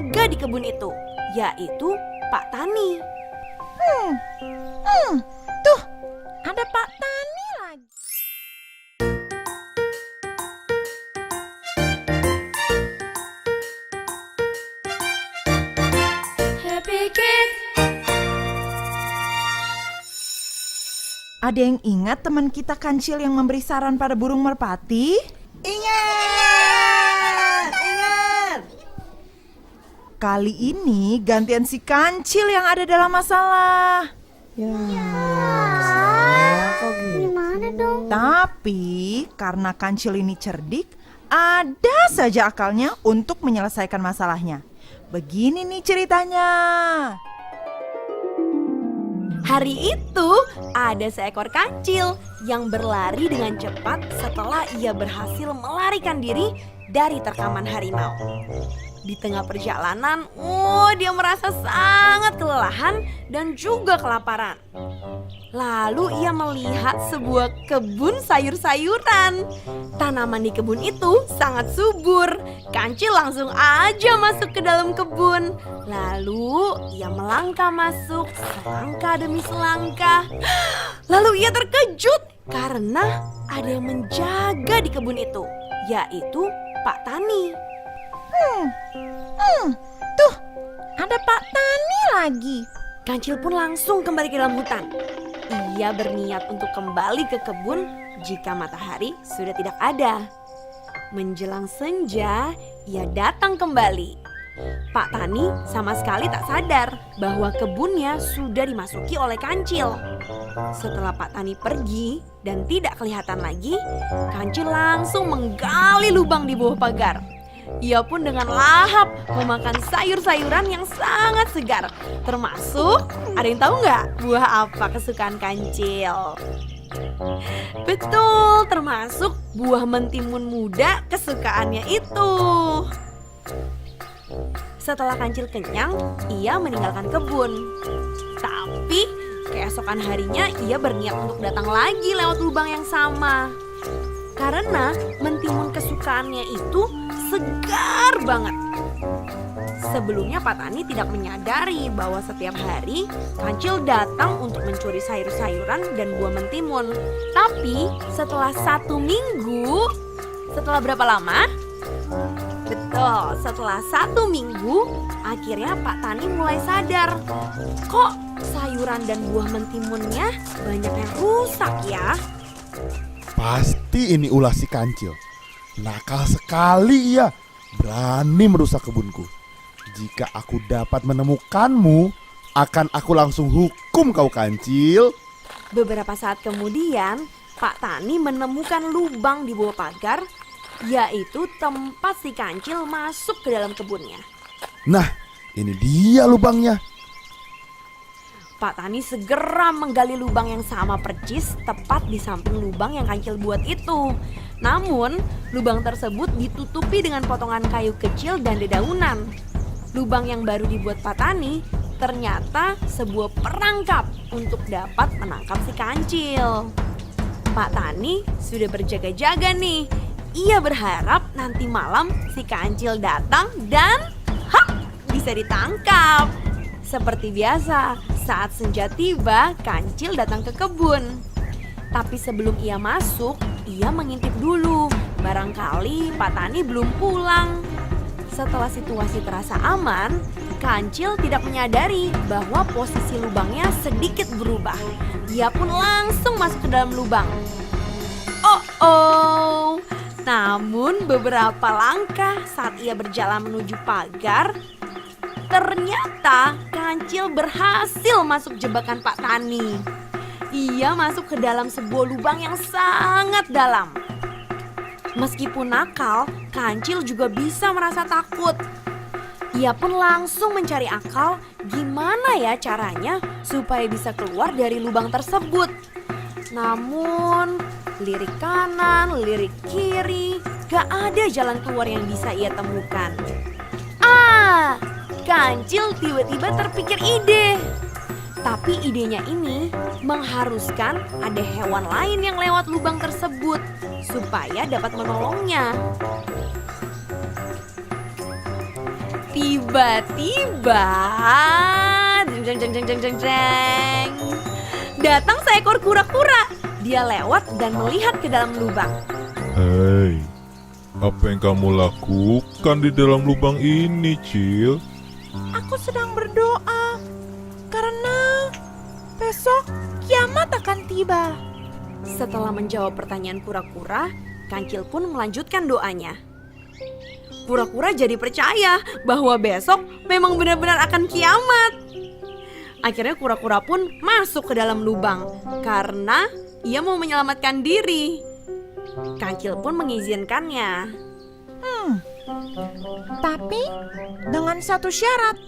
menjaga di kebun itu, yaitu Pak Tani. Tuh, ada Pak Tani lagi. Happy Kid. Ada yang ingat teman kita Kancil yang memberi saran pada burung merpati? Ingat! Kali ini gantian si Kancil yang ada dalam masalah. Gimana dong? Tapi karena Kancil ini cerdik, ada saja akalnya untuk menyelesaikan masalahnya. Begini nih ceritanya. Hari itu ada seekor kancil yang berlari dengan cepat setelah ia berhasil melarikan diri dari terkaman harimau. Di tengah perjalanan, dia merasa sangat kelelahan dan juga kelaparan. Lalu ia melihat sebuah kebun sayur-sayuran. Tanaman di kebun itu sangat subur. Kancil langsung aja masuk ke dalam kebun. Lalu ia melangkah masuk selangkah demi selangkah. Lalu ia terkejut karena ada yang menjaga di kebun itu, yaitu Pak Tani. Tuh, ada Pak Tani lagi. Kancil pun langsung kembali ke dalam hutan. Ia berniat untuk kembali ke kebun jika matahari sudah tidak ada. Menjelang senja, ia datang kembali. Pak Tani sama sekali tak sadar bahwa kebunnya sudah dimasuki oleh Kancil. Setelah Pak Tani pergi dan tidak kelihatan lagi, Kancil langsung menggali lubang di bawah pagar. Ia pun dengan lahap memakan sayur-sayuran yang sangat segar. Termasuk, ada yang tahu nggak buah apa kesukaan Kancil? Betul, termasuk buah mentimun muda kesukaannya itu. Setelah Kancil kenyang, ia meninggalkan kebun. Tapi keesokan harinya ia berniat untuk datang lagi lewat lubang yang sama. Karena mentimun kesukaannya itu segar banget. Sebelumnya Pak Tani tidak menyadari bahwa setiap hari Kancil datang untuk mencuri sayur-sayuran dan buah mentimun. Tapi setelah 1 minggu, setelah berapa lama? Betul, setelah 1 minggu, akhirnya Pak Tani mulai sadar. Kok sayuran dan buah mentimunnya banyak yang rusak ya? Pasti ini ulah si Kancil. Nakal sekali ia, berani merusak kebunku. Jika aku dapat menemukanmu, akan aku langsung hukum kau Kancil. Beberapa saat kemudian, Pak Tani menemukan lubang di bawah pagar, yaitu tempat si Kancil masuk ke dalam kebunnya. Nah, ini dia lubangnya. Pak Tani segera menggali lubang yang sama percis tepat di samping lubang yang Kancil buat itu. Namun, lubang tersebut ditutupi dengan potongan kayu kecil dan dedaunan. Lubang yang baru dibuat Pak Tani ternyata sebuah perangkap untuk dapat menangkap si Kancil. Pak Tani sudah berjaga-jaga nih. Ia berharap nanti malam si Kancil datang dan bisa ditangkap. Seperti biasa, saat senja tiba, Kancil datang ke kebun. Tapi sebelum ia masuk, ia mengintip dulu. Barangkali Pak Tani belum pulang. Setelah situasi terasa aman, Kancil tidak menyadari bahwa posisi lubangnya sedikit berubah. Ia pun langsung masuk ke dalam lubang. Namun beberapa langkah saat ia berjalan menuju pagar, ternyata Kancil berhasil masuk jebakan Pak Tani. Ia masuk ke dalam sebuah lubang yang sangat dalam. Meskipun nakal, Kancil juga bisa merasa takut. Ia pun langsung mencari akal gimana ya caranya supaya bisa keluar dari lubang tersebut. Namun, lirik kanan, lirik kiri, gak ada jalan keluar yang bisa ia temukan. Kancil tiba-tiba terpikir ide. Tapi idenya ini mengharuskan ada hewan lain yang lewat lubang tersebut supaya dapat menolongnya. Tiba-tiba, jeng jeng jeng jeng jeng jeng, datang seekor kura-kura. Dia lewat dan melihat ke dalam lubang. Hei, apa yang kamu lakukan di dalam lubang ini, Cil? Aku sedang berdoa karena besok kiamat akan tiba. Setelah menjawab pertanyaan kura-kura, Kancil pun melanjutkan doanya. Kura-kura jadi percaya bahwa besok memang benar-benar akan kiamat. Akhirnya kura-kura pun masuk ke dalam lubang karena ia mau menyelamatkan diri. Kancil pun mengizinkannya. Tapi dengan satu syarat,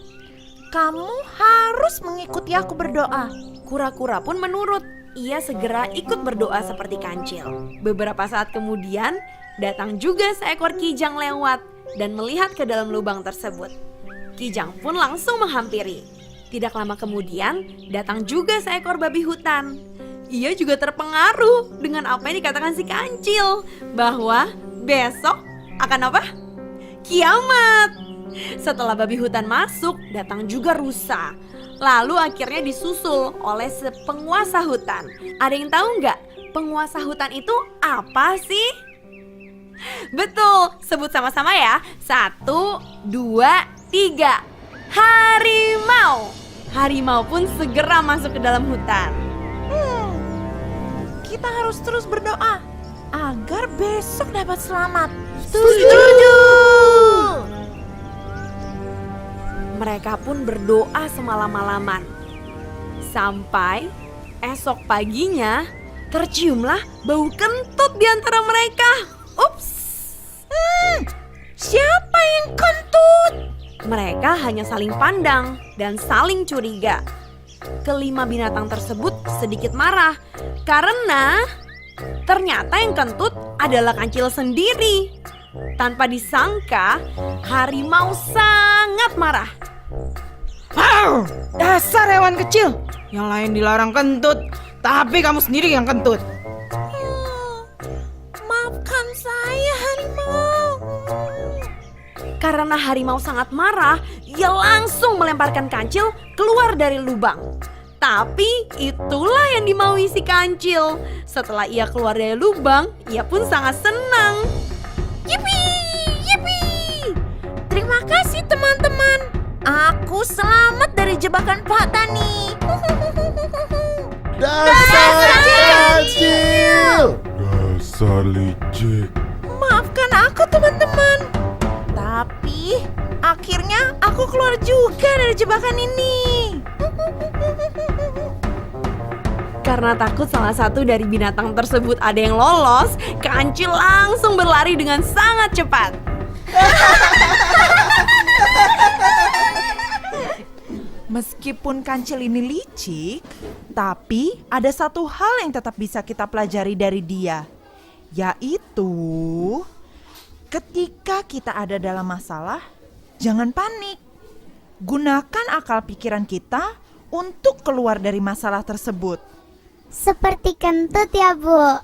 kamu harus mengikuti aku berdoa. Kura-kura pun menurut. Ia segera ikut berdoa seperti Kancil. Beberapa saat kemudian, datang juga seekor kijang lewat dan melihat ke dalam lubang tersebut. Kijang pun langsung menghampiri. Tidak lama kemudian, datang juga seekor babi hutan. Ia juga terpengaruh dengan apa yang dikatakan si Kancil, bahwa besok akan apa? Kiamat. Setelah babi hutan masuk, datang juga rusa. Lalu akhirnya disusul oleh penguasa hutan. Ada yang tahu nggak penguasa hutan itu apa sih? Betul, sebut sama-sama ya. 1, 2, 3. Harimau. Harimau pun segera masuk ke dalam hutan. Kita harus terus berdoa agar besok dapat selamat. Setuju. Mereka pun berdoa semalam-malaman. Sampai esok paginya terciumlah bau kentut di antara mereka. Ups. Siapa yang kentut? Mereka hanya saling pandang dan saling curiga. Kelima binatang tersebut sedikit marah karena ternyata yang kentut adalah Kancil sendiri. Tanpa disangka, harimau sangat marah. Dasar hewan kecil. Yang lain dilarang kentut, tapi kamu sendiri yang kentut. Maafkan saya, harimau. Karena harimau sangat marah, ia langsung melemparkan Kancil keluar dari lubang. Tapi itulah yang dimaui si Kancil. Setelah ia keluar dari lubang, ia pun sangat senang. Yipi, yipi. Terima kasih teman-teman. Aku selamat dari jebakan Pak Tani. Dasar Kancil! Dasar licik. Maafkan aku teman-teman. Tapi akhirnya aku keluar juga dari jebakan ini. Karena takut salah satu dari binatang tersebut ada yang lolos, Kancil langsung berlari dengan sangat cepat. Meskipun Kancil ini licik, tapi ada satu hal yang tetap bisa kita pelajari dari dia, yaitu ketika kita ada dalam masalah, jangan panik. Gunakan akal pikiran kita untuk keluar dari masalah tersebut. Seperti kentut ya, Bu.